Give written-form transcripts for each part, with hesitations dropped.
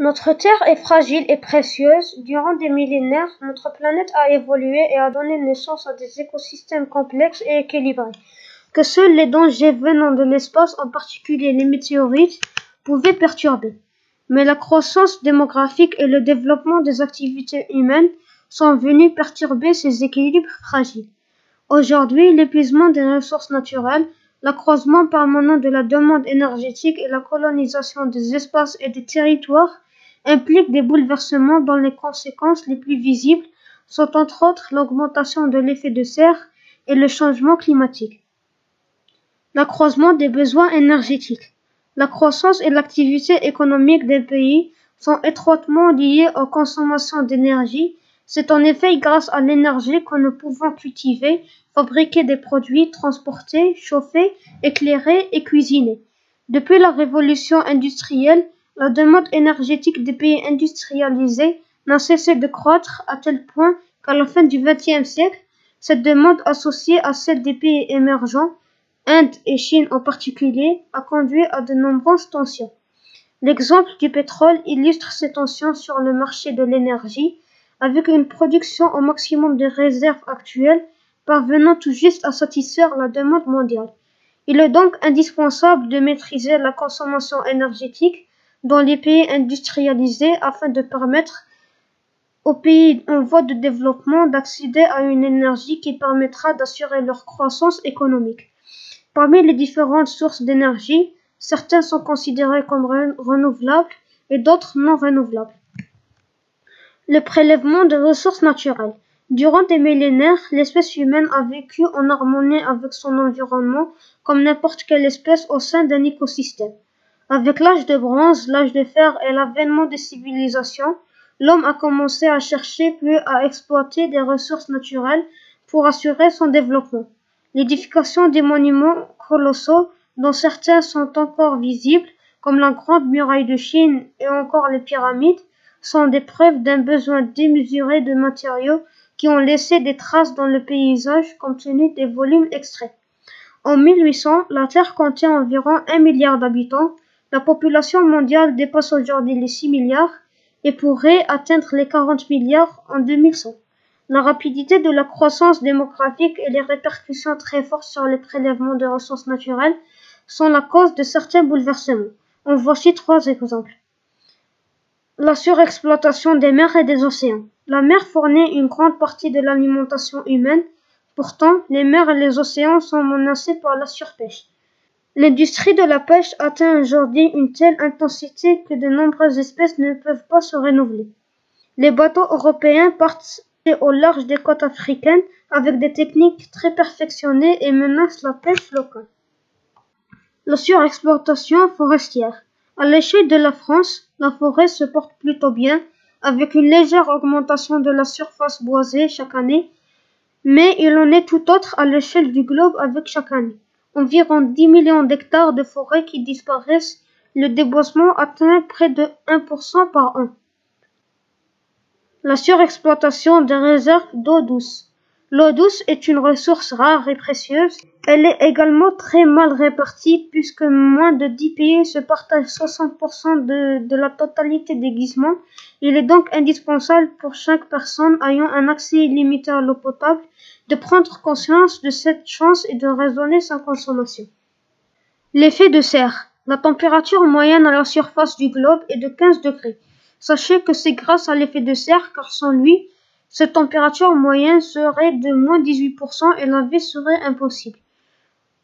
Notre Terre est fragile et précieuse. Durant des millénaires, notre planète a évolué et a donné naissance à des écosystèmes complexes et équilibrés, que seuls les dangers venant de l'espace, en particulier les météorites, pouvaient perturber. Mais la croissance démographique et le développement des activités humaines sont venus perturber ces équilibres fragiles. Aujourd'hui, l'épuisement des ressources naturelles, l'accroissement permanent de la demande énergétique et la colonisation des espaces et des territoires impliquent des bouleversements dont les conséquences les plus visibles sont entre autres l'augmentation de l'effet de serre et le changement climatique. L'accroissement des besoins énergétiques. La croissance et l'activité économique des pays sont étroitement liées aux consommations d'énergie. C'est en effet grâce à l'énergie que nous pouvons cultiver, fabriquer des produits, transporter, chauffer, éclairer et cuisiner. Depuis la révolution industrielle, la demande énergétique des pays industrialisés n'a cessé de croître à tel point qu'à la fin du XXe siècle, cette demande associée à celle des pays émergents, Inde et Chine en particulier, a conduit à de nombreuses tensions. L'exemple du pétrole illustre ces tensions sur le marché de l'énergie, avec une production au maximum des réserves actuelles parvenant tout juste à satisfaire la demande mondiale. Il est donc indispensable de maîtriser la consommation énergétique dans les pays industrialisés afin de permettre aux pays en voie de développement d'accéder à une énergie qui permettra d'assurer leur croissance économique. Parmi les différentes sources d'énergie, certaines sont considérées comme renouvelables et d'autres non renouvelables. Le prélèvement de ressources naturelles. Durant des millénaires, l'espèce humaine a vécu en harmonie avec son environnement comme n'importe quelle espèce au sein d'un écosystème. Avec l'âge de bronze, l'âge de fer et l'avènement des civilisations, l'homme a commencé à chercher puis à exploiter des ressources naturelles pour assurer son développement. L'édification des monuments colossaux, dont certains sont encore visibles, comme la Grande Muraille de Chine et encore les pyramides, sont des preuves d'un besoin démesuré de matériaux qui ont laissé des traces dans le paysage compte tenu des volumes extraits. En 1800, la Terre comptait environ 1 milliard d'habitants, la population mondiale dépasse aujourd'hui les 6 milliards et pourrait atteindre les 40 milliards en 2100. La rapidité de la croissance démographique et les répercussions très fortes sur les prélèvements de ressources naturelles sont la cause de certains bouleversements. En voici 3 exemples. La surexploitation des mers et des océans. La mer fournit une grande partie de l'alimentation humaine. Pourtant, les mers et les océans sont menacés par la surpêche. L'industrie de la pêche atteint aujourd'hui une telle intensité que de nombreuses espèces ne peuvent pas se renouveler. Les bateaux européens partent au large des côtes africaines avec des techniques très perfectionnées et menacent la pêche locale. La surexploitation forestière. À l'échelle de la France, la forêt se porte plutôt bien, avec une légère augmentation de la surface boisée chaque année, mais il en est tout autre à l'échelle du globe avec chaque année. Environ 10 millions d'hectares de forêts qui disparaissent, le déboisement atteint près de 1% par an. La surexploitation des réserves d'eau douce. L'eau douce est une ressource rare et précieuse. Elle est également très mal répartie puisque moins de 10 pays se partagent 60% de la totalité des gisements. Il est donc indispensable pour chaque personne ayant un accès illimité à l'eau potable de prendre conscience de cette chance et de raisonner sa consommation. L'effet de serre. La température moyenne à la surface du globe est de 15 degrés. Sachez que c'est grâce à l'effet de serre car sans lui, cette température moyenne serait de moins 18% et la vie serait impossible.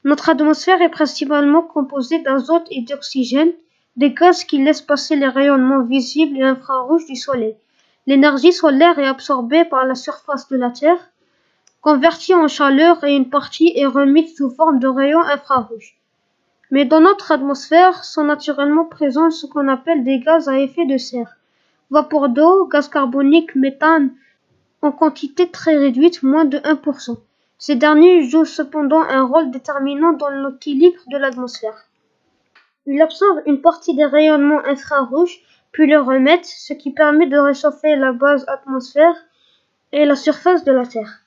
Notre atmosphère est principalement composée d'azote et d'oxygène, des gaz qui laissent passer les rayonnements visibles et infrarouges du soleil. L'énergie solaire est absorbée par la surface de la Terre, convertie en chaleur et une partie est remise sous forme de rayons infrarouges. Mais dans notre atmosphère sont naturellement présents ce qu'on appelle des gaz à effet de serre. Vapeur d'eau, gaz carbonique, méthane, en quantité très réduite, moins de 1%. Ces derniers jouent cependant un rôle déterminant dans l'équilibre de l'atmosphère. Ils absorbent une partie des rayonnements infrarouges, puis le remettent, ce qui permet de réchauffer la base atmosphère et la surface de la Terre.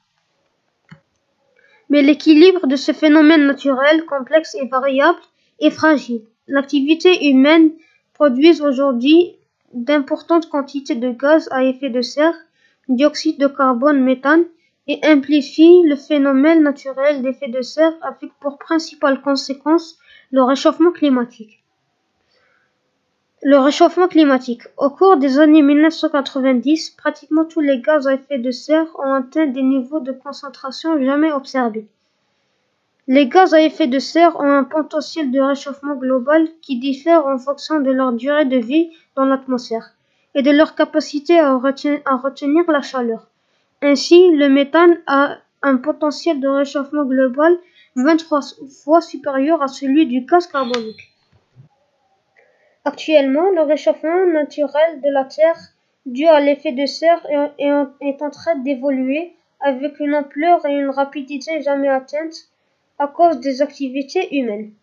Mais l'équilibre de ce phénomène naturel, complexe et variable, est fragile. L'activité humaine produit aujourd'hui d'importantes quantités de gaz à effet de serre, dioxyde de carbone, méthane, et amplifie le phénomène naturel d'effet de serre avec pour principale conséquence le réchauffement climatique. Le réchauffement climatique. Au cours des années 1990, pratiquement tous les gaz à effet de serre ont atteint des niveaux de concentration jamais observés. Les gaz à effet de serre ont un potentiel de réchauffement global qui diffère en fonction de leur durée de vie dans l'atmosphère et de leur capacité à retenir la chaleur. Ainsi, le méthane a un potentiel de réchauffement global 23 fois supérieur à celui du gaz carbonique. Actuellement, le réchauffement naturel de la Terre dû à l'effet de serre est en train d'évoluer avec une ampleur et une rapidité jamais atteintes à cause des activités humaines.